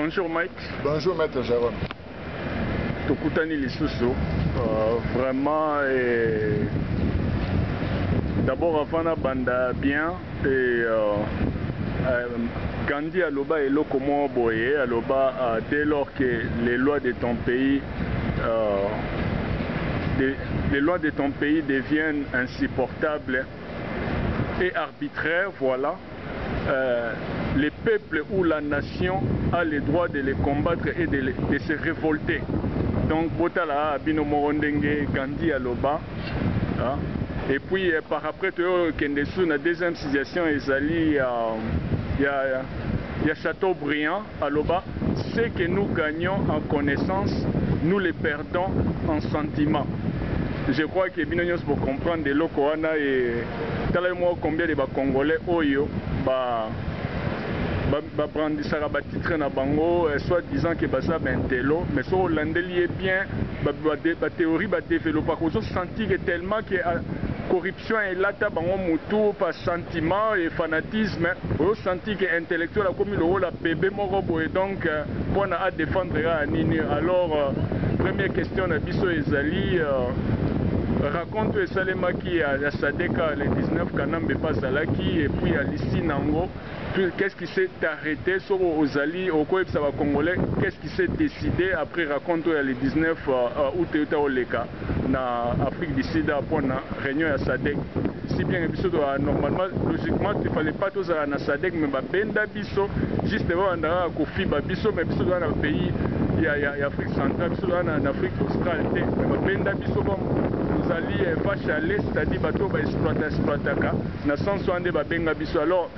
Bonjour Mike. Bonjour Maître Jérôme. Tokutani Lisusu. Vraiment, d'abord avant la banda bien et Gandhi Aloba et Lokomo Boye Aloba dès lors que les lois de ton pays deviennent insupportables et arbitraires, voilà. Les peuples ou la nation a le droit de les combattre et de se révolter. Donc, Botala, Bino Morondenge, Gandhi Aloba. Et puis, par après, la deuxième situation, il y a Chateaubriand Aloba. Ce que nous gagnons en connaissance, nous les perdons en sentiment. Je crois que Binonyos pour comprendre de l'Okoana et moi combien de Congolais Oyo brandissara titre na bango soit disant que ça bentelo mais so landeli bien théorie développer qu'on sentir que tellement que corruption est là bango mutu par sentiment et fanatisme on sentir que intellectuel comme le rôle bébé moko et donc pour à défendre nini alors première question na biso ezali raconte Salema qui a Sadeka le 19 Kanambe Pasalaki et puis à Lissi Nango. Qu'est-ce qui s'est arrêté sur aux alliés au Koep Sava Congolais? Qu'est-ce qui s'est décidé après raconte le 19 août Oleka na Afrique du Sud pour la réunion à Sadek? Si bien normalement, logiquement, il ne fallait pas tous à Sadek, mais Benda Bisso, juste avant à Kofi Babiso, mais Bisso dans le pays, il y a Afrique centrale, Bisso en Afrique australe, mais Benda Bisso comme nous allions vachaler, c'est-à-dire bateau exploitaka, na sens où on est Benga Bisso. Alors,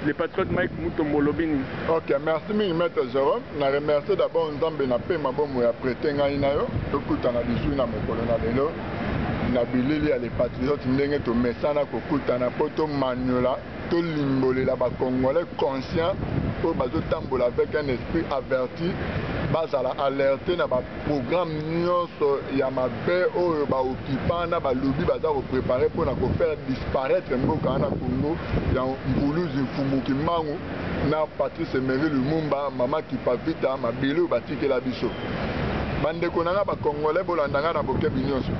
les patriotes Mike Mutomolobini. Ok, merci Maître Jérôme. Je remercie d'abord Nzambe na pe mabomo ya prêter ngai na yo. Tokutana bisu na mokolo na lelo. Na bilili ya les patriotes ndenge to mesana kokutana poto maniola to limbolela ba Congolais conscients pour bazo tambola avec un esprit averti. Bazala alerté na ba programme nyonso ya mabe oyo ba occupant na ba lobby baza ko préparer pour na ko faire disparaître mboka na Congo ya Mbuluzi Mfumuki Mangu na Patrice Emery Lumumba mama Kipavita mabilo batikela biso bandeko nanga ba Congolais bolandanga na bokebi nyonso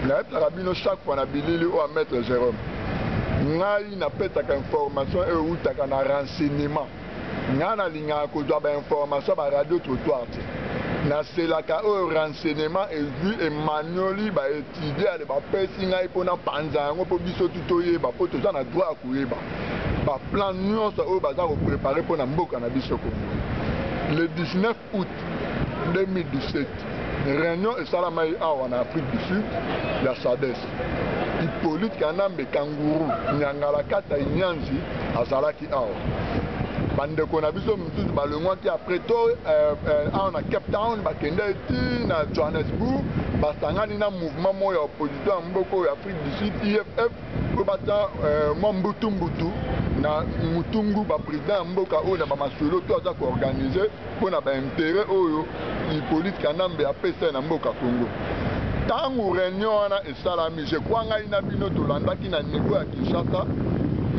na etarabino chaque fois na bilili o Maître Jérôme ngai na petaka information e utaka na renseignement ngana linga kozwa ba information ba radio trottoir na selaka o renseignement et vu Emmanuel ba étudier ba pesi ngai pona panza yango po biso tutoye ba poto za na droit kuyeba ba plan nyonso o baza ko préparer pona mboka na biso Congo. Le 19 août 2017 réunion et salamai awa na Afrique du Sud la SADES Hippolyte Kanambe Kanguru Nyangala Kata Inyanzi azalaki awa bandeko na biso misusu balongwaki après to awa na Cape Town bakende ti na Johannesburg basangani na mouvement moya opposition ya mboka oyo Afrique du Sud IFF po bata mwa mbutu na mutungu ba président ya mboka oyo na bamasolo to aza koorganize mpona baintérêt oyo Hippolyte Kanambe apesa na mboka Congo. Tangu réunion wana esalami je crois ngai na bino tolandaki na niveau ya Kinshasa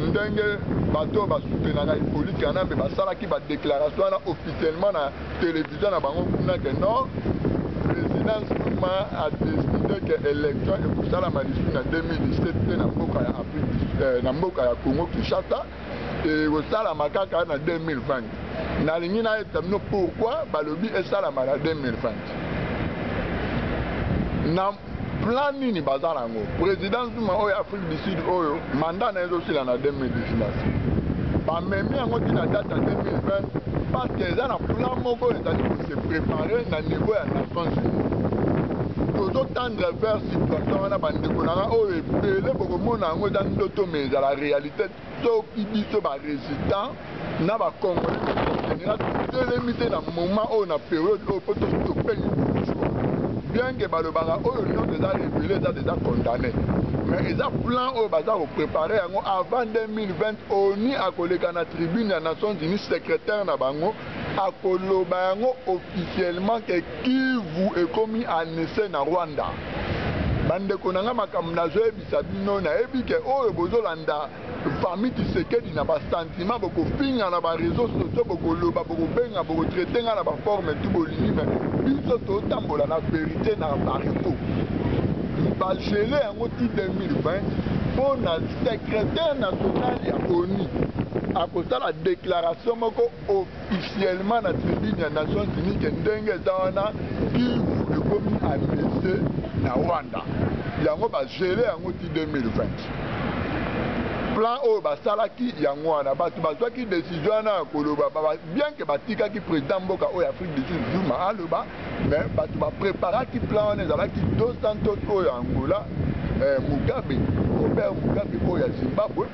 ndenge bato basoutenaka Hippolyte Kanambe basalaki badéclaration wana officiellement na télévision na bango kuna ke non président Zuma a décidé que élection ekosalama lisusu na 2017 te na mboka ya Afrique na mboka ya Congo Kinshasa ekosalama kaka na 2020 nalingi na yebisa bino pourquoi balobi esalama na 2020 na plan nini baza nango président Zuma oyo Afrique du Sud oyo mandat na ezosila na 2019 bamemi yango tina date ya 2020 parce que eza na plan moko ezali kose préparer na niveau ya Nations Unies tozotendre vers situation wana bandeko nanga oyo ebele bokomona yango eza ndoto mais ezala réalité soki biso barésistant na bacongolais général totelemi te na moment oyo na période oyo po topeni bien que balobaka oyo nyonso eza révélé eza déjà condamné mais eza plan oyo baza kopréparer yango avant 2020 ONU akoleka na tribune ya Nations Unies secrétaire na bango akoloba yango officiellement que Kivu ekomi annexé na Rwanda bande konanga makamna zo ebisa bino na ebike oyo bozolanda famille Tshisekedi na ba sentiment boko finga na ba réseaux sociaux boko loba boko benga boko traiter na ba forme tout bolini mais biso to tambola na vérité na barito ba gelé en 2020 pour na secrétaire national ya ONU à cause de la déclaration officiellement dans la tribune des Nations Unies que ndenge zawana qui vous commis à laisser na Rwanda. Yango ba gelé en 2020. Plan o ba salaki yango wana batu bazwaki décision na koloba bien que batika ki président mboka o Afrique du Sud Zuma aloba mais batu ba préparaki plan on ezalaki 200 o ya Angola Mugabe Robert Mugabe o ya Zimbabwe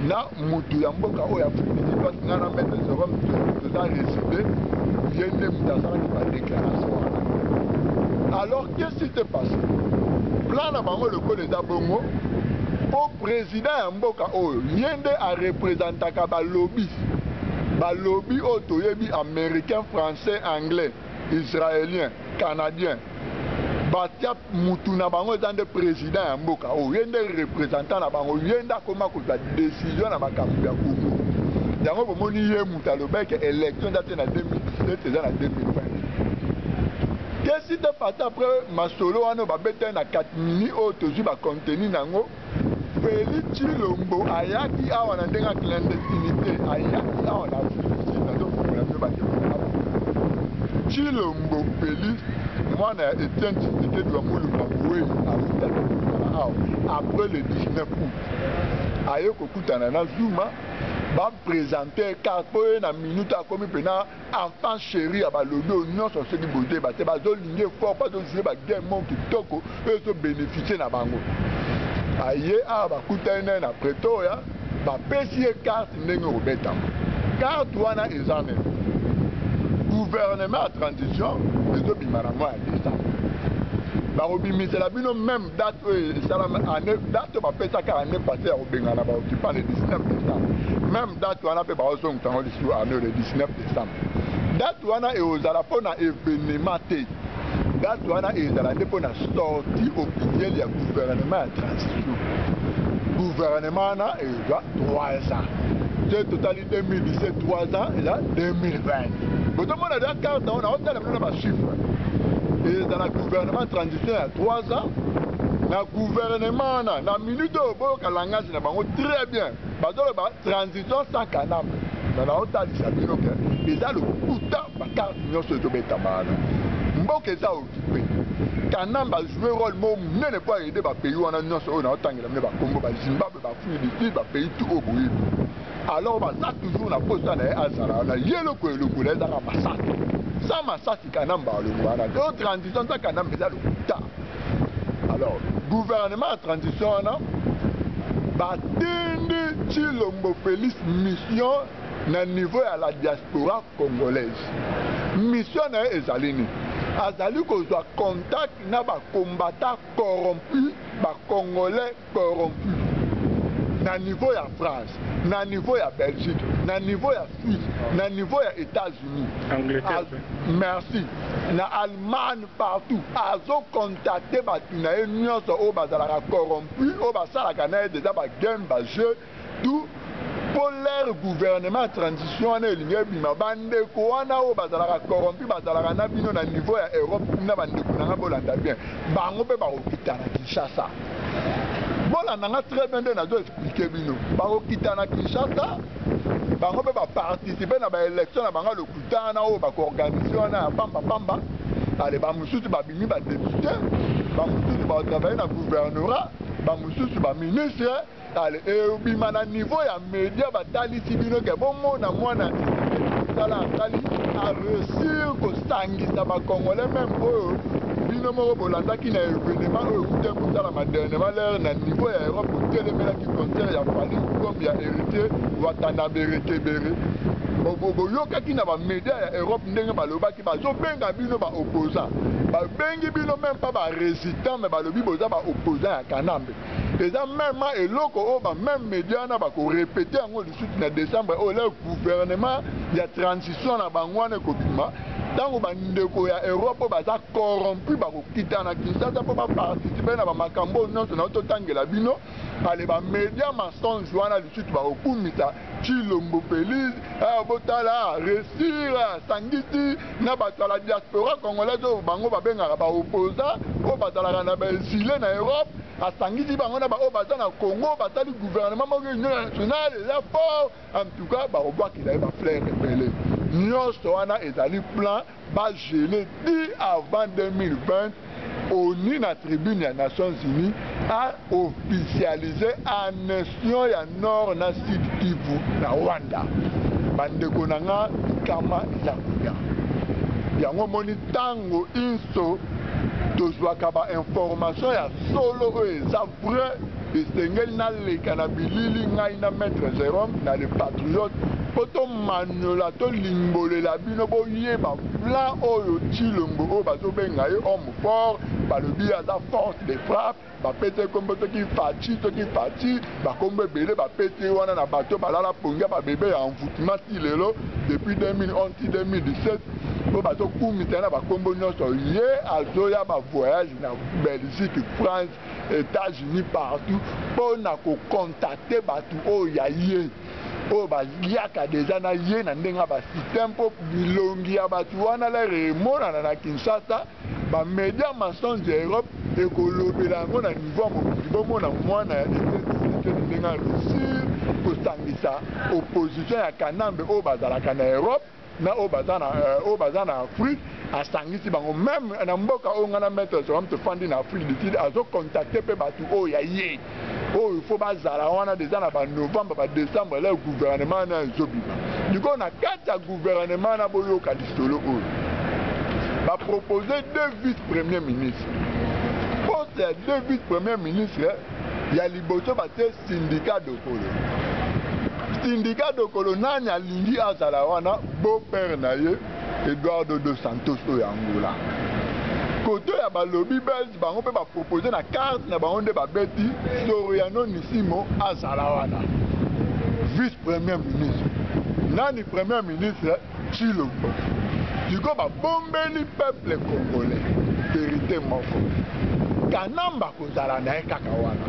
na mutu ya mboka o ya Afrique du Sud parce que ngana mettre ce rome de ça résidé yende mutasala ki ba déclaration alors qu'est-ce qui s'est passé plan na bango le code des abongo au président mboka oyo yende a représentaka ba lobby o toyebi américain français anglais israélien canadien batia mutu na bango ezande président ya mboka oyo yende représentant na bango yende akoma kozwa décision na makambo ya Congo yango bomoni ye mutu alobaki élection date na 2017 eza na 2020 qu'est-ce qui s'est passé après masolo wana babete na 4 minutes oyo tozwi bacontenu nango Félix Tshilombo ayaki awa na ndenga clandestinité ayaki awa na Tshilombo Félix mwana ya Etienne Tshisekedi wa Mulumba Moué après le 19 août aye kokutana na Zuma ba présenter carte po na minute akomi pena enfant chéri ya balobi nyonso soki bote bate bazolinge fort bazozwe ba game mo kitoko ezo bénéficier na bango aye a bakutane na Pretoria bapesi ye carte ndenge obetama carte wana eza nini gouvernement ya transition ezobima na mois ya décembre bakobimisela bino même date oyo esalama année date bapesaka année passé ya kobengana baoccupant le 19 décembre même date wana mpe baozongisango lisusu année le 19 décembre date wana eozala mpona événement te date wana ezala nde mpona sortie officielle ya gouvernement ya transition gouvernement wana eza 3 ans te totali 2017 3 ans eza 2020 botomona eza carte wana otala bino na bachiffre ezala gouvernement transition ya 3 ans na gouvernement na minute oyo boyoka langage na bango très bien bazoloba transition sans kanam na otalisa bino ke eza lokuta bakarte nyonso ezobetama wana mboka eza occupé kanam bajoue rôle mo munene po aide bapays wana nyonso oyo naotangela mine bakongo bazimbabwe bafrika du sud bapays tout oyo boyebi alors baza toujours na posa na ye azala na ye eloko elokola ezaka masasi sa masasi kanam balongo wana te o transition sa kanam eza lokuta alors gouvernement ya transition wana batindi Tshilombo Félix mission na niveau ya la diaspora congolaise mission na ye ezali nini azali kozwa contact na bacombattant corrompu bacongolais corrompu na niveau ya France na niveau ya Belgique na niveau ya Suisse na niveau ya États-Unis merci na Allemagne partout azocontacte bato na ye nyonso oyo bazalaka corrompu oyo basalaka na ye deja bagame bajeu tout pour leur gouvernement transition wana elingi ebima bandeko wana oyo bazalaka corrompu bazalaka na bino na niveau ya Europe kuna bandeko nanga bolanda bien bango mpe bakokita na Kinshasa bolanda nga très bien nde nazo explike bino bakokita na Kinshasa bango mpe baparticipe na baélection na bango lokuta wana oyo bakoorganize wana ya pambapamba ale bamosusu babimi badepute bamosusu baotravaille na gouvernorat bamosusu baministre ale ebima na niveau ya média batalisi bino ke bomona mwana sala asali areusir kosangisa bakongolais même oyo bino moko bolandaki na événement oyo ekute kosalama dernièrement lere na niveau ya Europe otelemelaki concert ya Fally Ngom ya héritier Watanabe Rekebere boyokaki na bamédia ya Europe ndenge balobaki bazobenga bino baopposant babengi bino même pas barésistant mais balobi boza baopposant ya Kanambe eza même eloko oyo bameme média wana bakorépéte yango lisusu na décembre oyo le gouvernement ya transition na bango wana ekobima Tango bandeko ya Europe baza corrompu bakokita na Kinshasa po baparticipe na bamakambo nyonso na totangela bino ale bamedia mensonge wana lisusu bakokumisa Tshilombo Félix botala réussir sangisi na bato ya la diaspora congolaise oyo bango babengaka baopposa oyo bazalaka na baexile na Europe asangisi bango na baoyo baza na Congo batali gouvernement moko union nationale eza fort en tout cas bakobwakela ye bafleur ebele nyonso wana ezali plan bagele 10 avant 2020 ONU na tribune ya Nations Unies a officialisé annexion ya Nord na Sud Kivu na Rwanda. Bandeko nanga kama eza kuya. Yango moni tango inso tozwaka ba information ya solo oyo eza vrai esengeli naleka na bilili ngai na maître Jérôme na le patriote poto manola to limbolela bino boyeba plan oyo Tshilombo oyo bazobenga ye homme fort balobi aza force de frappe bapete kombo soki faci bakombo ebele bapete wana na bato balala pongia babebe ya envoûtement ti lelo depuis 2011-2017 po bazokumisa na bakombo nyonso ye azoya bavoyage na Belgique, France, États-Unis partout mpona kocontacte bato oyo ya ye oyo baliaka deja na ye na ndenge ya basystème mpo bilongi ya bato wana lere emonana na Kinshasa bamedia mensonge ya Europe ekolobela yango na niveau ya mokili bomona mwana ya etetete ndenge ya réussir kosangisa opposition ya kanambe oyo bazalaka na Europe na oyo baza na Afrique asangisi bango même na mboka oyo nga na maître Jérôme tofandi na Afrique du Sud azocontacte mpe bato oyo ya ye oyo ifo bazala wana deja na banovembre badécembre la gouvernement na ezobima likoyo na kati ya gouvernement na boyoka lisolo oyo bapropose 2 vice-premier ministre poste ya 2 vice-premier ministre ya liboso bate syndicat dokolo syndicat dokolo nani alingi azala wana beau-père na ye Eduardo dos Santos oyo Angola koto ya balobi belge bango mpe bapropose na carte na bango nde babeti Soriano Nisimo azala wana vice-premier ministre nani premier ministre Tshilombo siko babombeli peuple congolais vérité moko kanamba kozala na ye kaka wana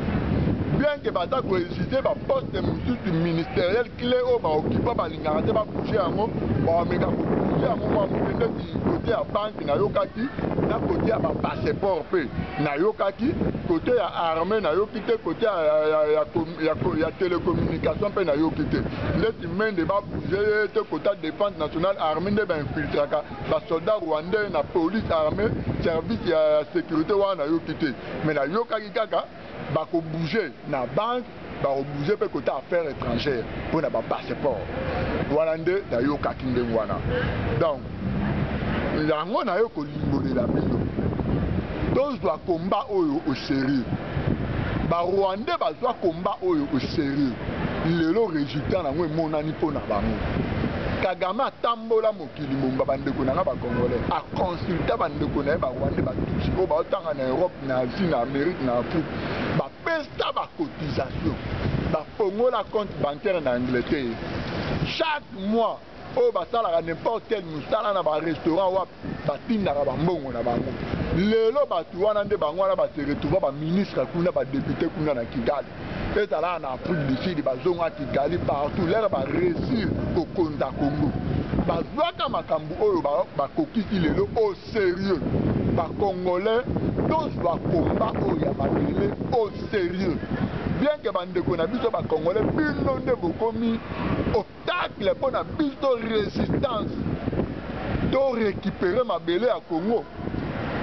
bien que baza koexiste baposte mosusu ministériel clé oyo baokipa balingaka te babouge yango bameka kobouge yango mwa moke ndeti kote ya banke nayokaki na kote ya bapasseport mpe nayokaki kote ya armée nayoki te kote ya télécommunication mpe nayoki te ndeti mende babouge ye te kote ya défense nationale armée nde bainfiltraka basoldat rwandais na police armée service ya sécurité wana nayoki te mais nayokaki kaka bakobouge na banque bakobouge mpe kota affaire étrangère mpona bapasseport wana nde nayokaki ndenge wana donc yango nayo kolimbolela bino tozwa komba oyo osérieux barwandais bazwa komba oyo osérieux lelo résultat nango emonani mpona bango Kagame atambola mokili momba bandeko nanga bakongolais akonsulta bandeko na ye barwandais batusi oyo baotanga na Europe na Asie na Amérique na Afrique bapesa bacotisation bafongola compte bancaire na Angleterre chaque mois oyo basalaka n'importe quel mosala na barestaurant wa batindaka bambongo na bango lelo bato wana nde bango wana base retrouva baministre kuna badepute kuna na Kigali ezalaka na Afrique du Sud bazonga Kigali partout lere baréussir kokonza Congo bazwaka makambo oyo bakokisi lelo au sérieux bakongolais tozwa komba oyo ya mabele au sérieux bien que bandeko na biso bakongolais bino nde bokomi obstacle mpona biso résistance to récupérer mabele ya Congo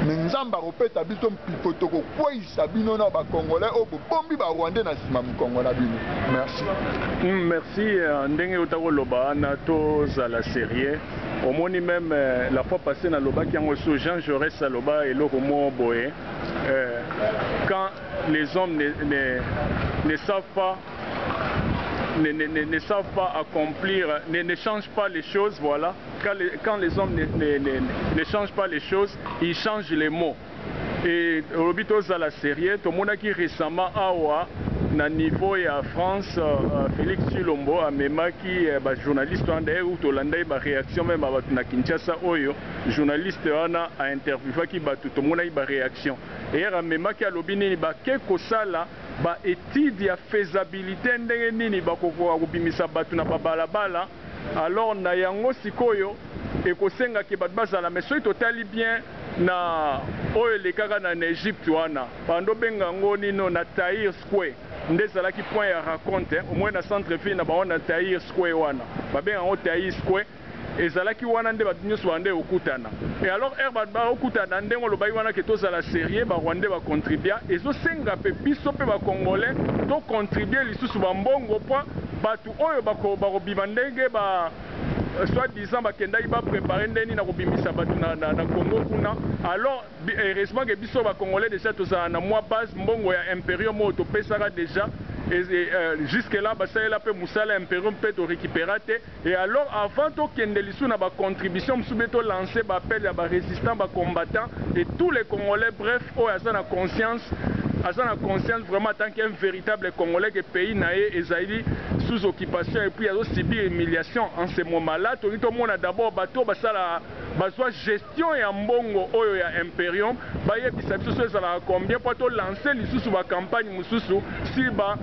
mais nzamba kopesa biso mpipo tokokweyisa bino na bakongolais oyo bobombi barwandais na nsima mokongo na bino merci. Merci ndenge otakoloba wana tozala sérieux omoni même la fois passée na lobaki yango so Jean Jaurès aloba eloko mo boye quand les hommes ne savent pas ne savent pas accomplir, ne changent pas les choses, voilà. Quand les hommes ne changent pas les choses, ils changent les mots. Et Robito Zala Série, tout le monde qui récemment na niveau ya France Félix Tshilombo amemaki journaliste wana d'ailleurs utolandai réaction même batu na Kinshasa oyo journaliste wana a interviewaki batu tomonaki réaction et amemaki alobi nini ke kosala étude ya faisabilité ndenge nini bakokoka kobimisa batu na babalabala alors na yango sikoyo ekosenga ke batu bazala mais soki totali bien na oyo elekaka na Egypte wana pando benga ngo nino na Tahrir Square nde ezalaki point ya raconte au moins na centre ville na bango na Tahrir Square wana babenga ngo Tahrir Square ezalaki wana nde bato nyonso bande okutana et alors bato baokutana ndenge olobai wana ke tozala sérieux barwandais bacontribua ezosenga mpe biso mpe bacongolais tocontribue lisusu bambongo mpo bato oyo bakobima ndenge soit-disant bakendaki baprépare ndeni na kobimisa bato na Congo kuna alors heureusement ke biso bacongolais déjà tozala na mwa base mbongo ya imperium oyo topesaka déjà jusque là basalela mpe mosala imperium mpe torécupéra te et alors avant tokende lisu na bacontribution mosusu mpe tolancer bappel ya barésistant bacombattant et tous les congolais bref oyo aza na conscience vraiment en tant qu'un véritable Congolais que pays naé ezali sous occupation et puis azo subir humiliation en ce moment-là tout le monde d'abord bateau basala bazwa gestion ya mbongo oyo ya imperium bayebisa biso so ezala combien pour to lancer lisusu ba campagne mususu si ba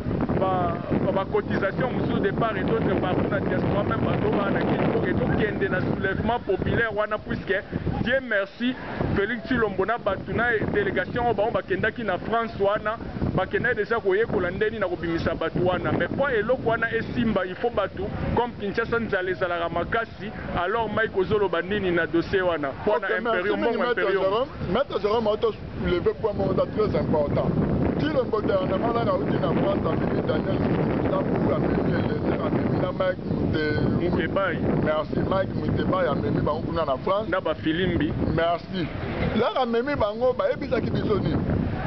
cotisation mususu de part et d'autre partout na diaspora même bateau na kiko et donc kende na soulèvement populaire wana puisque Dieu merci Félix Tshilombo na batuna délégation ba bakendaki na France wana bakenda déjà koyekola ndeni na kobimisa batu wana mais po eloko wana esimba il faut batu comme Kinshasa nzala ezalaka makasi alors Mike ozoloba nini na dossier wana po na imperium imperium Maître Jérôme a soulevé point très important. Tshilombo dernièrement là na France avec Daniel Sambu a Mike Moutebai. Merci Mike Moutebai a memi bango kuna na France na ba Filimbi. Merci. Là a memi bango ba ebisaki bisoni.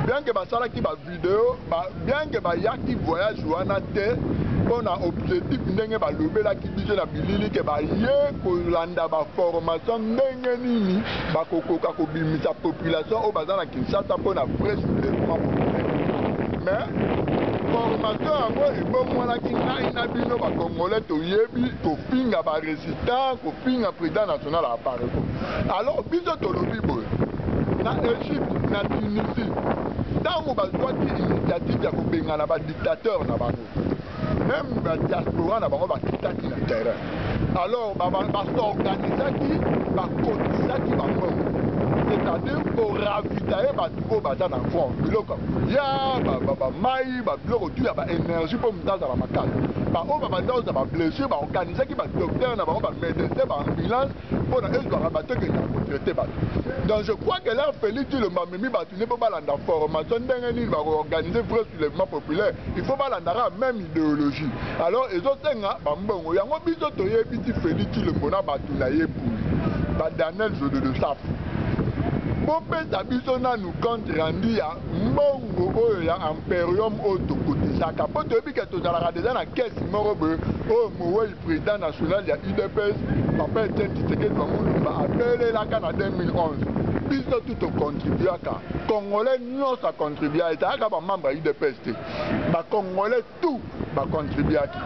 Bien que basalaki ba vidéo, bien que ba yaki voyage wana te on a objectif ndenge balobelaki biso na bilili ke baye kolanda baformation ndenge nini bakokoka kobimisa population oyo baza na Kinshasa mpona vrai soulèvement populaire. Mais formation yango ebongwanaki ngai na bino bacongolais toyebi kofinga barésistant kofinga président national ya pareko. Alors biso tolobi boye na Égypte na Tunisie ntango bazwaki initiative ya kobengana badictateur na bango même la diaspora na bango bakitaki na terrain alors basorganisaki bakotisaki bango c'est-à-dire pour ravitailler bato oyo baza na front biloko ya bamai babiloko tu ya baénergie mpo moto azala makasi baoyo babanda oza bablessure baorganisaki badocteur na bango bamédecin baambulance mpona ezwaka bato ekenda kotraite bato donc je crois que là Félix Tshilombo amemi bato ne mpo balanda formation ndenge nini bakoorganize vrai soulèvement populaire il faut balandaka même idéologie alors ezosenga bambongo yango biso toyebi ti Félix Tshilombo na bato na ye buli badaniel jodo de safu bopesa biso nanu compte rendu ya mbongo oyo ya imperium oyo tokotisaka mpo toyebi ke tozalaka deja na kesi moko boye oyo mowei président national ya UDPS papa Etienne Tshisekedi Bamulumba apelelaka na 2011 biso tu tocontribuaka congolais nyonso acontribua ezalaka bamembre ya UDPS te bacongolais tout bacontribuaki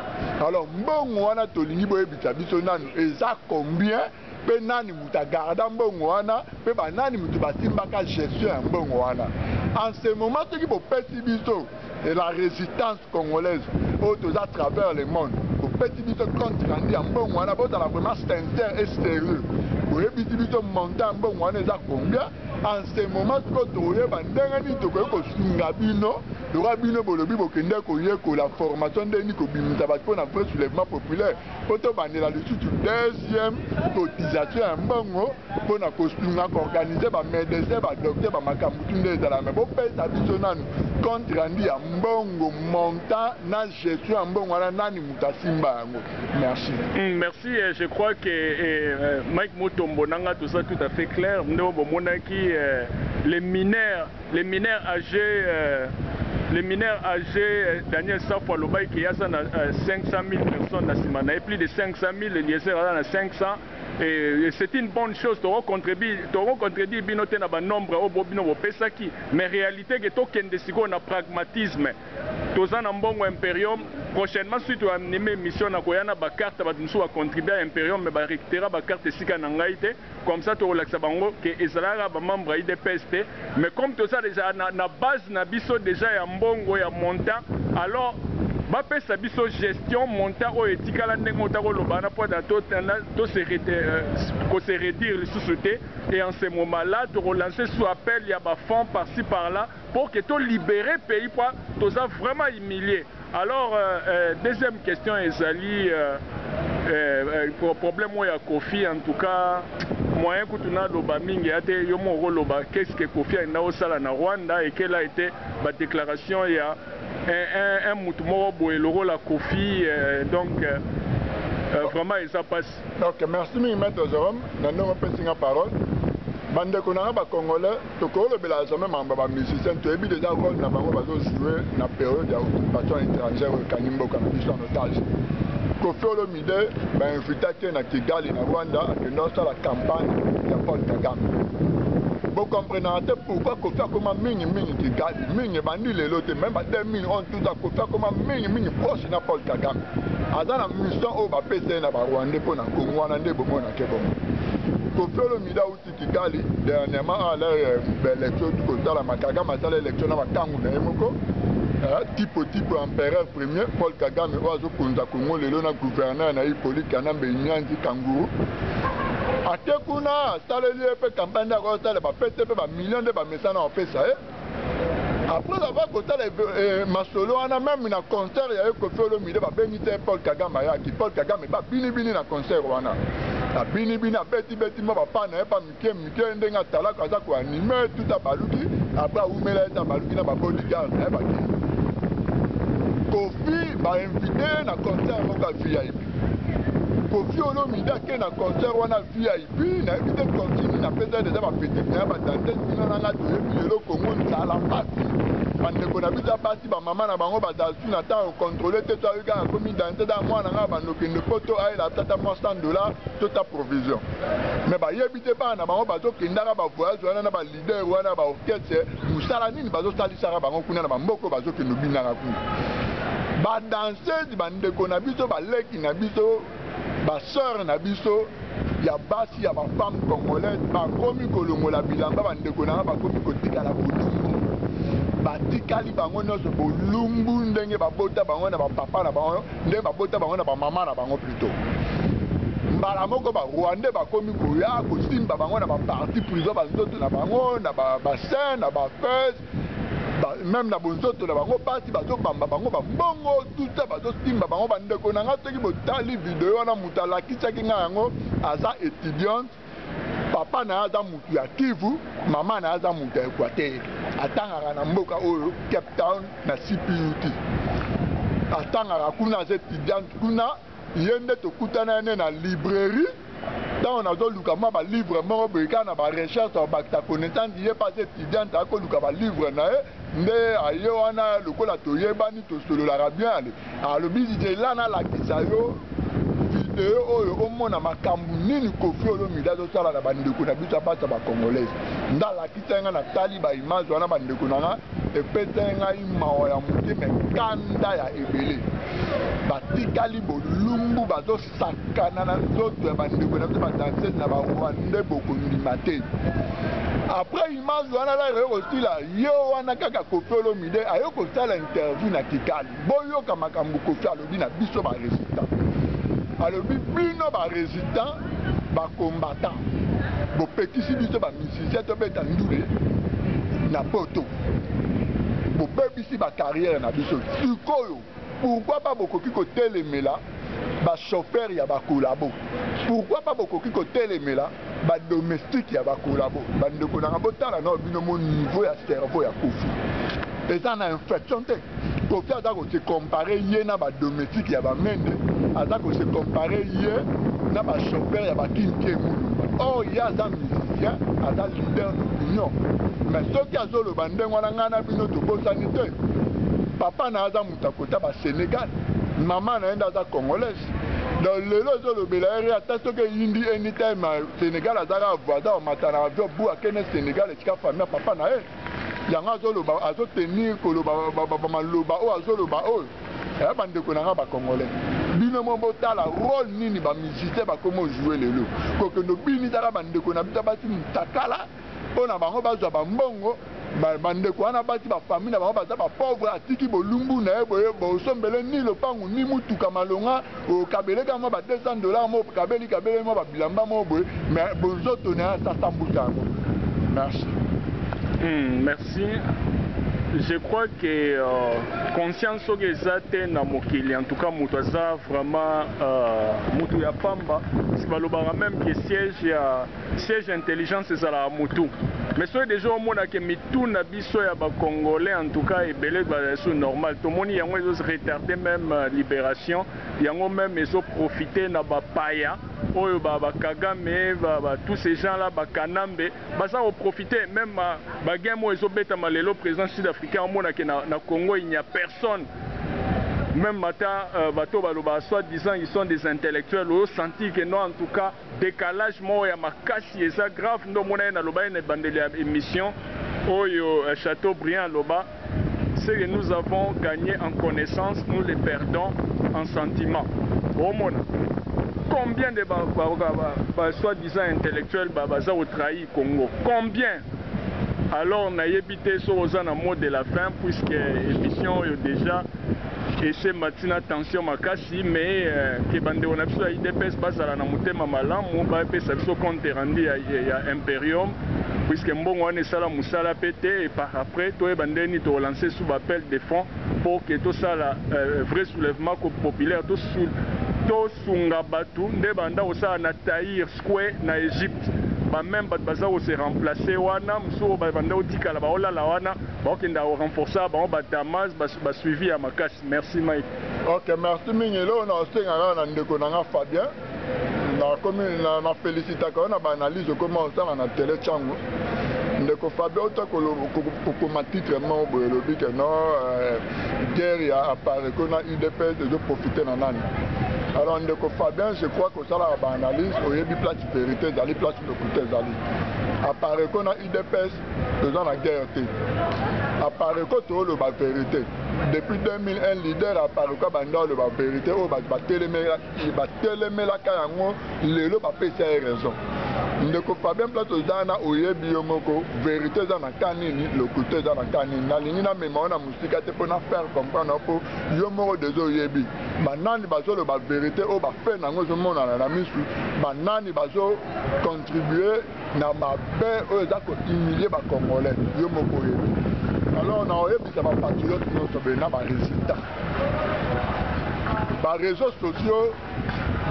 alors mbongo wana tolingi boyebisa biso nanu eza combien mpe nani mutu agarda mbongo wana mpe banani mutu basimbaka gestion ya mbongo wana en ce moment soki bopesi biso la résistance congolaise oyo toza à travers le monde bopesi biso compte rendu ya mbongo wana bozala vraiment sincère et sérieux boyebisi biso montant ya mbongo wana eza combien en ce moment siko toyeba ndenge nini tokoki kosunga bino lokola bino bolobi bokende koyekola formation ndeni kobimisa bato mpona vrai soulèvement populaire mpo tobandela lisusu deuxième cotisation ya mbongo mpona kosunga koorganize bamédecin badocteur bamakambo tu nde ezala me bopesa biso nanu compte rendu ya mbongo montant na gestion ya mbongo wana nani moto asimba yango merci. Merci, je crois que Mike Mutombo nanga tout ça tout à fait clair nde bomonaki les mineurs âgés Daniel Safo Alobai qui a 500 000 personnes à Simana et plus de 500 000 liés à 500 et c'est une bonne chose to contribuer binote na ba nombre au bobino bopesaki mais réalité que to kende siko na pragmatisme toza na mbongo Imperium prochainement suite à animer émission na koyana ba carte ba musu a contribuer à Imperium mais ba récupérer ba carte sika na ngai te comme ça to relaxa bango que ezalaka ba membre IDPS te mais comme tout ça déjà na base na biso déjà ya mbongo ya montant alors bapesa biso gestion montant oyo etikala ndenge otakoloba na po da to se réduire les sociétés et en ce moment là to relancer sous appel il y a ba fonds par-ci par-là pour que to libérer pays pour to ça vraiment humilié. Alors deuxième question ezali problème oyo Kofi en tout cas moyen kutuna loba mingi ate yo moko loba qu'est-ce que Kofi a osala na Rwanda et quelle a été ba déclaration il y a un mouvement boeloro la Kofi donc vraiment ça passe. Donc merci Maître Jérôme, nando pesi nga parole. Bande konanga ba congolais to ko le bela jamais mamba ba musicien to ebi déjà rôle na bango bazo jouer na période ya occupation étrangère kanimbo kana biso en otage. Kofi Olomide ba invité na Kigali na Rwanda que non la campagne ya Paul Kagame. Vous comprenez pourquoi Kofi a comme mingi Kigali, mingi bandi lelo te même 2011 tout à Kofi a comme mingi proche na Paul Kagame. Azana mission au ba PC na ba Rwanda pour na Congo wana nde bomo na kebomo. Kofi Olomide uti Kigali dernièrement à l'élection du côté la Kagame a fait l'élection na bakangu na yemoko. Type empereur premier Paul Kagame oazo konza Congo lelo na gouverneur na Hippolyte Kanambe Nyanzi Kanguru. Ate kuna saleli pe campagne da ko sala ba pete pe ba millions de ba mesana en pesa après avoir côté masolo ana même na concert ya Kofi Olomide ba benite Paul Kagame ya ki Paul Kagame ba bini na concert wana na bini beti ma ba pana pa mike ndenga tala kaza ko animer tout a baluki après umela ta baluki na ba bodyguard ba ki Kofi ba invité na concert moka VIP Kofi Olomide ke na concert wana VIP na éviter continue na pesa déjà ba petit na ba danser sina na to lelo Congo sala pasi bande ko na bisa pasi ba mama na bango ba dasu na temps contrôler te to ka komi danser da mwana nga ba nokende poto ay la tata mo $100 tota provision mais ba yebite ba na bango ba zo kendaka ba voyage wana na ba leader wana ba orchestre musala nini ba zo salisa bango kuna na ba mboko ba zo kendo binaka kuna ba danser bande ko na biso ba leki na biso ba sœur na biso ya basi ya ba femme congolaise ba komi kolongola bilamba bande ko na ba komi kotikala bolumbu ba tikali bango nyonso bolumbu ndenge babota bango na ba papa na bango ndenge babota bango na ba mama na bango plutôt mbala moko ba Rwanda ba komi koya kosimba bango na ba parti prison ba nzoto na bango na ba bassin na ba fesse même na bonzoto na bango pasi bazo bamba bango ba mbongo tout ça bazo simba bango ba ndeko na nga teki botali video na mutala kisaki nga yango aza étudiante papa na aza mutu ya Kivu mama na aza mutu ya Equateur atangaka na mboka oyo Cape Town na CPUT atangaka kuna aza étudiante kuna yende tokutana ne na librairie tant on a zo luka ma ba livre moko boyika na ba recherche ba ta connaissance yé pas étudiant ta ko luka ba livre na nde ayo wana lokola toyebani to solola bien ale alobi je lana la kisayo video oyo omona makambu nini Kofi Olomide zo sala na bandeko na biso pasa ba congolaise ndala kitanga na tali ba image wana bandeko na epetenga imawa ya mutime kanda ya ebele batikali bolumbu bazo sakana na zoto ya bandeko na biso ba danser na ba Rwanda bokondima te après image wana la aussi la yo wana kaka Kofi Olomide ayo ko sala interview na Kigali boyoka makambu Kofi alobi na biso ba résistant alobi bino ba résistant ba combattant bo petisi biso ba musicien to beta ndule na poto bo bebisi ba carrière na biso sikoyo pourquoi pas bokoki ko telemela ba chauffeur ya ba kolabo pourquoi pas bokoki ko telemela ba domestique ya ba kolabo bandeko na botala na bino mo niveau ya cerveau ya Kofi eza na infection te Kofi aza ko se comparer ye na ba domestique ya ba mende aza ko se comparer ye na ba chauffeur ya ba kinke oh ya za musicien aza leader d'opinion mais soki azoloba ndenge wana ngana bino tobosani te papa na aza mutakota ba Sénégal maman na enda aza congolaise donc lelo ezolobela ere ata soki eyindi anytime Sénégal azaka voisin omatana avion bu akene Sénégal esika famille papa na ye yango azotenir koloba maloba oyo azoloba oyo eya bandeko na nga bacongolais bino mo botala rôle nini bamusicien bakoma ojoue lelo kokendo bini zaka bandeko na biso bati mutakala mpo na bango bazwa bambongo bandeko wana bati bafamille na bango baza bapauvre atiki bolumbu na ye boye bosombele ni lopangu ni mutuka malonga okabeleka mo ba $200 mo kabeli mo babilamba mo boye mais bozoto na sasa mbuta yango. Merci. Merci. Je crois que conscience que na mokili en tout cas mutu aza vraiment mutu ya pamba si balobaka même que siège intelligence ezala mutu mais soki déjà omona ke mitu na biso ya bacongolais en tout cas ebele baso normal tomoni yango ezo retarder même libération yango même ezo profiter na bapaya oyo Kagame tous ces gens là bakanambe baza profiter même bagame oyo ezobetama lelo président sud-africain omona ke na Congo il n'y a personne. Même matin, bateau baloba soi-disant ils sont des intellectuels. Au senti que non en tout cas décalage moi ya makasi et ça grave ndo mona na loba une bandeli émission oyo Château Briand loba c'est que nous avons gagné en connaissance, nous les perdons en sentiment. Au mona combien de soi-disant intellectuels baza au trahi Congo? Combien? Alors on a évité ce aux mots de la fin puisque émission déjà et c'est maintenant attention makasi mais que bande on a besoin IDPS basala na mutema malamu ba pesa biso compte rendu ya Imperium puisque mbongo wana sala musala pété et par après toi bandeni to lancer sous appel de fonds pour que tout ça la vrai soulèvement populaire tout sunga batu nde banda osala na Tahrir Square na Égypte ba même baza se remplacer wana mso banda otikala ba olala wana bakenda renforcer ba Damas ba suivi à makasi. Merci Mike. OK, merci Mingelo na osenga na ndeko na nga Fabien na commune na félicita ko na ba analyse comment ça na télé chango ndeko Fabien ko ma titre mo boyelo bi que non guerre ya apparaît qu'on a UDPS de profiter na nani. Alors ndeko Fabien je crois que ça la ba analyse oyebi place vérité dans les places de côté zali apparaît qu'on a UDPS dans la guerre té apparaît que to le ba vérité depuis 2001 leader apparaît que banda le ba vérité o ba telemela ka yango lelo ba pesa raison ndeko Fabien place dana oyebi yomoko vérité dans la kanini le côté dans la kanini na lingi na mema na musika te pour na faire comprendre pour yomoko des oyebi banani bazo le ba vérité o ba fait nango zo mona na misu banani bazo contribuer na mabe o za ko humilier ba congolais yomoko yebi. Alors on a eu des patriotes qui ont sauvé na ba résultat ba réseaux sociaux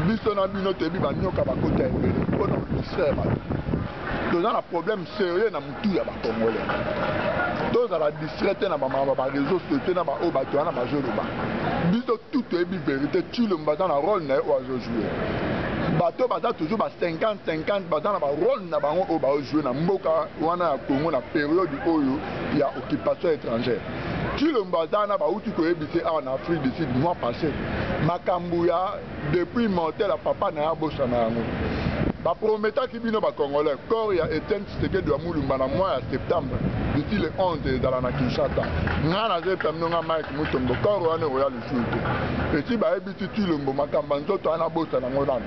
biso na bino te bi ba nyoka ba kota ebele pour na distraire ba donc un problème sérieux na mutu ya ba congolais donc à la distraite na ba réseaux sociaux na ba o ba to na ba jolo ba biso tout est bi vérité tu le mbaza na rôle na o azo jouer bato baza toujours ba 50-50 baza na ba rôle na bango o ba jouer na mboka wana ya Congo na période oyo ya occupation étrangère. Tu le mbaza na ba uti ko ebité en Afrique du Sud mois passé makambu ya depuis mortel à papa na ya bosa na yango ba prometa ki bino ba congolais corps ya Etienne Tshisekedi wa Mulumba na mois ya septembre d'ici le 11 dans la Kinshasa ngana zeta mnonga Mike Mutombo corps wana royal suite et si ba ebiti tu le makambu nzoto ana bosa na ngolana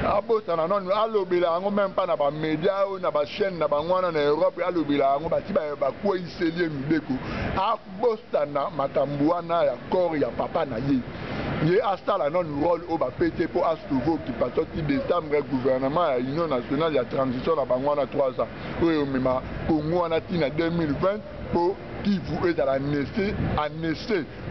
abosana non alobela yango même pas na ba média ou na ba chaîne na bangwana na Europe alobela yango bati ba ko iselie mbeko abosana makambu wana ya corps ya papa na ye ye asala non rôle au ba pété pour astouvo qui passe au décembre gouvernement ya union nationale ya transition na bangwana 3 ans oyo mema Congo wana tina 2020 pour qui vous est à la NEC,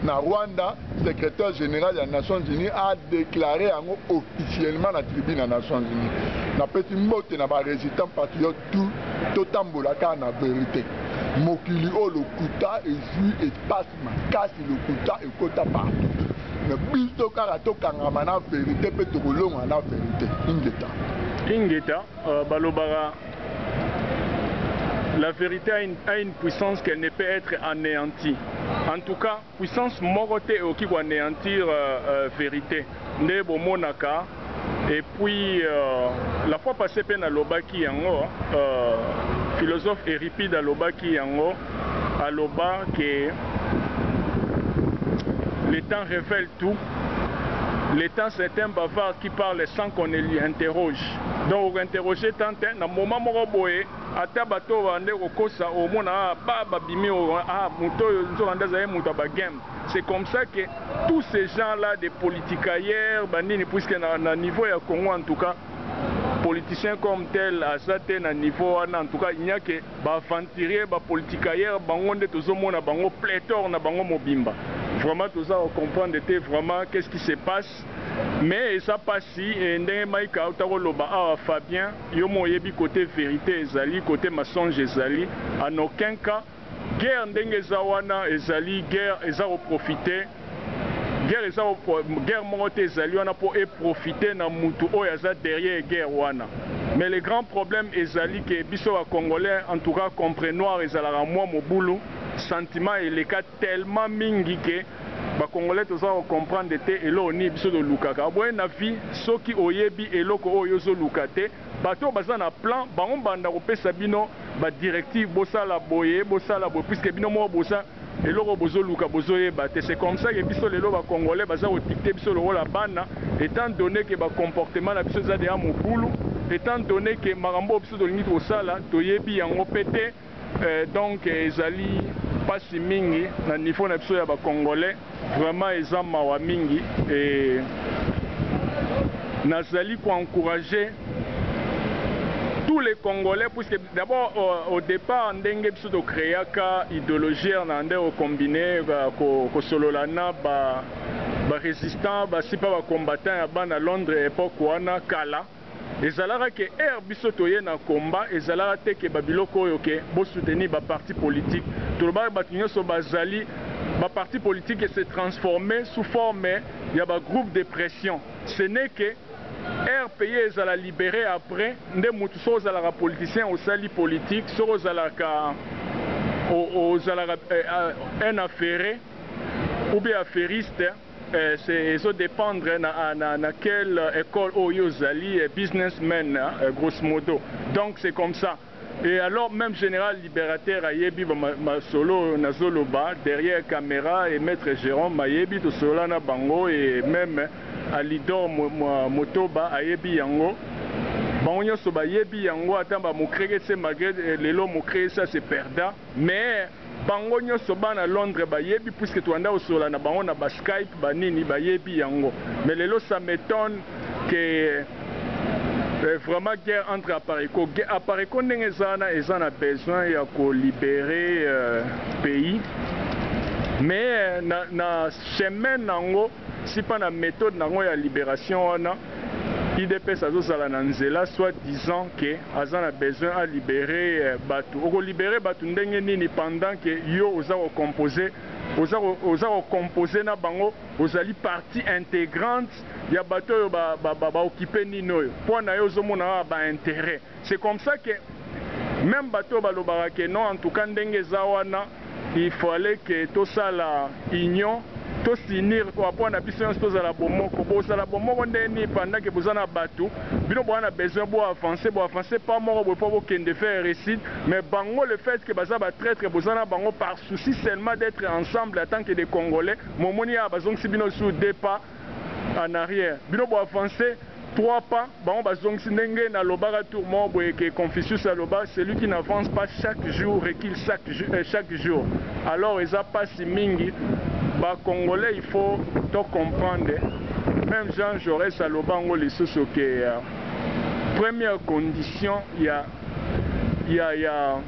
na Rwanda, secrétaire général des Nations Unies a déclaré officiellement la tribune des Nations Unies. Na petit mot na ba résistant patriote tout tambolaka na vérité. Mokili o le kuta et jui et passe makasi le kuta et kota partout. Mais biso karato kangama na vérité pe to kolonga na vérité. Ingeta balobara. La vérité a une puissance qu'elle ne peut être anéantie. En tout cas, puissance moroté qui va anéantir vérité. Nebo monaka. Et puis, la fois passée, Pena Lobaki Yango, philosophe Éripide Lobaki Yango, aloba que le temps révèle tout. Le temps, c'est un bavard qui parle sans qu'on lui interroge. Donc, interroger tant dans le moment où on est, à tabato, on est au kosa, au monde, c'est comme ça que tous ces gens-là, des politicaires, puisque à niveau du Congo, en tout cas, politiciens comme tel, à certains niveaux, en tout cas, il n'y a que des aventuriers, des politicaires, des bango pléthore, des bango mobimba. Vraiment, tout ça, on comprend vraiment qu'est-ce qui se passe. Mais ça passe si, et Maïka, Fabien, Yomo Yebi côté vérité, Ezali, côté mensonge, Ezali, en aucun cas, guerre Ndengezawana, Ezali, guerre, Ezao profiter. Guerre monte Ezali, on a pour profiter dans Moutou, Oyaza derrière guerre wana. Mais le grand problème Ezali, que Bisso à Congolais, en tout cas, comprennent noir, Ezala, moi, mon boulot, sentiment et les cas tellement mingi que les Congolais tous comprendre que et là on est biso de lukaka boye na vie soki oyebi eloko oyo zo lukate bato baza na plan bango banda kopesa bino ba directive bosala boye puisque bino mo bosa eloko bozo luka bozo yeba te. C'est comme ça que biso lelo ba Congolais baza dicter biso le la bana étant donné que ba comportement na biso za de amobulu étant donné que marambo biso de lingi tosala toyebi yango pété. Donc ezali pasi mingi na niveau na biso ya ba Congolais vraiment eza mawa mingi et nazali ko encourager tous les Congolais puisque d'abord au départ ndenge biso to créaka idéologie na ndé au combiné ko sololana ba résistant ba sipa ba combattant ya bana Londres époque wana kala. Ezalaka ke biso toye na combat ezalaka te ke babiloko oyo ke bo soutenir ba parti politique toloba bato nyonso bazali ba parti politique et se transformer sous forme ya ba groupe de pression. Ce n'est que pays ezala libéré après nde mutu so ozalaka politicien osali politique so ozalaka un affairé ou bien affairiste. C'est dépendre na quelle école Oyozali businessman grosso modo. Donc c'est comme ça. Et alors même général libérateur Ayebi solo Nazoloba derrière caméra et maître Jérôme Ayebi to Solana Bango et même Alidor Motoba Ayebi Yango. Bango soba Ayebi Yango atamba mo créer c'est malgré lelo mo créer ça c'est perdant mais bango nyonso bana Londres bayebi puisque tuanda osola na bango na ba Skype banini bayebi yango. Mais lelo ça m'étonne que vraiment guerre entre Apareko ndenge ezana besoin ya ko libérer pays. Mais na chemin nango si pas na méthode nango ya libération wana IDPS azosala na nzela soit disant que azana besoin à libérer batu. Oko libérer batu ndenge nini pendant que yo oza composer na bango ozali partie intégrante ya batu yo ba occuper nino po na yo zomona ba intérêt. C'est comme ça que même batu balobaka que non en tout cas ndenge za wana il fallait que tout ça la union to sinir ko apona biso nyonso tozala bomoko bozala bomoko ndeni pendant que bozana bato bino bwana besoin bo avancer pas moko bo po kende faire récit mais bango le fait que baza ba traître bozana bango par souci seulement d'être ensemble en tant que des Congolais momoni ya bazong si bino sous deux pas en arrière bino bo avancer 3 pas, bon, ndenge na lobara tour mo boye que Confucius a loba, celui qui n'avance pas chaque jour recule chaque jour. Alors ils a pas si mingi, ba Congolais il faut tout comprendre. Même Jean Jaurès a loba ngo les sous que première condition il y a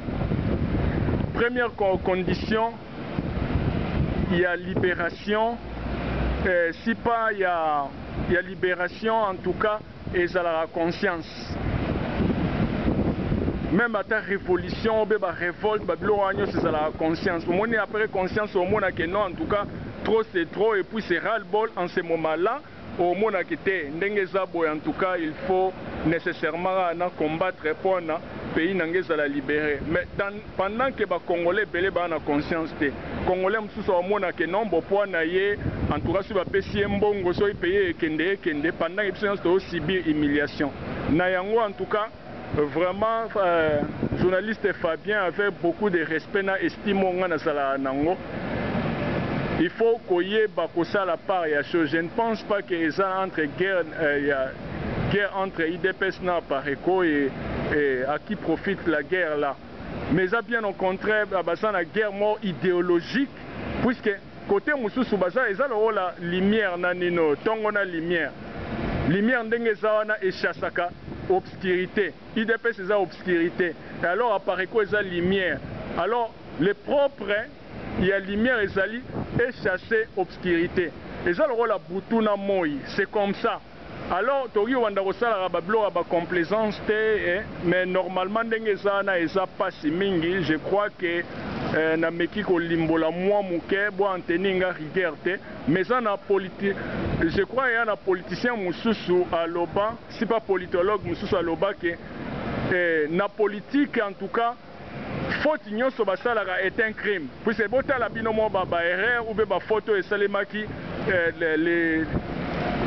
première condition il y a libération. Si pas il y a libération, en tout cas, et ça la conscience. Même à ta révolution, la révolte, c'est la conscience. Au moins, après conscience, au moins, non, en tout cas, trop c'est trop, et puis c'est ras-le-bol en ce moment-là. Au moins, en tout cas, il faut nécessairement combattre pour le pays à libérer. Mais pendant que les Congolais ont la conscience, les Congolais ont que non, en tout cas, si les pays pendant qu'ils ont aussi humiliation. En tout cas, vraiment journaliste Fabien avait beaucoup de respect na estime na sala nango. Il faut qu'on y ait la part. Je ne pense pas qu'il y ait entre guerre, guerre entre IDPS na Pareco et à qui profite la guerre là. Mais ça bien au contraire, c'est une guerre more idéologique, puisque côté Moussou Baza, ils ont la lumière nanino, tongo na lumière. Lumière ndenge zawana et chassaka obscurité. IDPS c'est obscurité. Et alors à Pareco ils ont lumière. Alors les propres il y a lumière et zali et chasser obscurité. Et ça le rôle à Boutuna Moi, c'est comme ça. Alors tori wanda kosala bablo ba complaisance mais normalement ndenge zana eza pasi mingi, je crois que na meki ko limbola moi muke bo anteninga rigerte mais ça na politique, je crois il y a un politicien mususu à Loba, si pas politologue mususu à Loba que na politique en tout cas faute nyonso basalaka est un crime. Puisque botala bino mo ba erreur ou ba photo esalemaki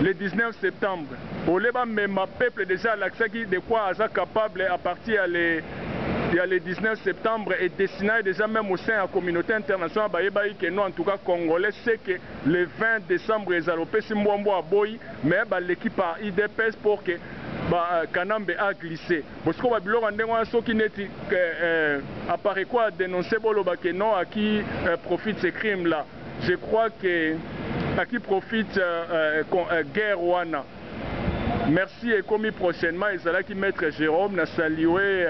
le 19 septembre. Oleba même peuple déjà l'accès de quoi asa capable à partir le 19 septembre et dessiné déjà même au sein de la communauté internationale que nous en tout cas congolais c'est que le 20 décembre les Européens Simbombo a boy mais l'équipe a IDPS pour que Kanambe a glissé. Parce que Babylon a ceux qui apparaît quoi dénoncer que non à qui profite ces crimes là. Je crois que à qui profite guerre wana. Merci et commis prochainement et ça là qui maître Jérôme n'a salué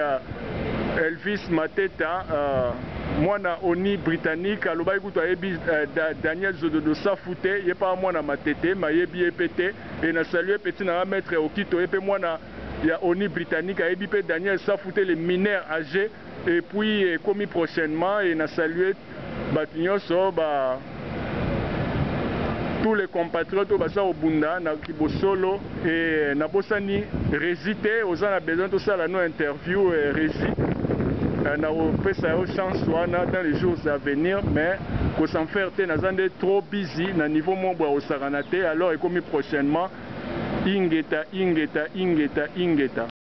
Elvis Mateta moi na ONI britannique aloba ikuta ebi Daniel Zododo Safute ye pas moi na matete ma yebi epete et na salué petit na maître Okito et moi na ya ONI britannique ebi pe Daniel Safute les mineurs âgés et puis commis prochainement et na salué batinyoso ba tous les compatriotes au Bunda, na Kibosolo et na Bosani résister aux gens a besoin de ça la no interview et résit na opesa chance dans les jours à venir mais qu'on s'en faire na zande trop busy na niveau mombo au Saranate alors et comme prochainement ingeta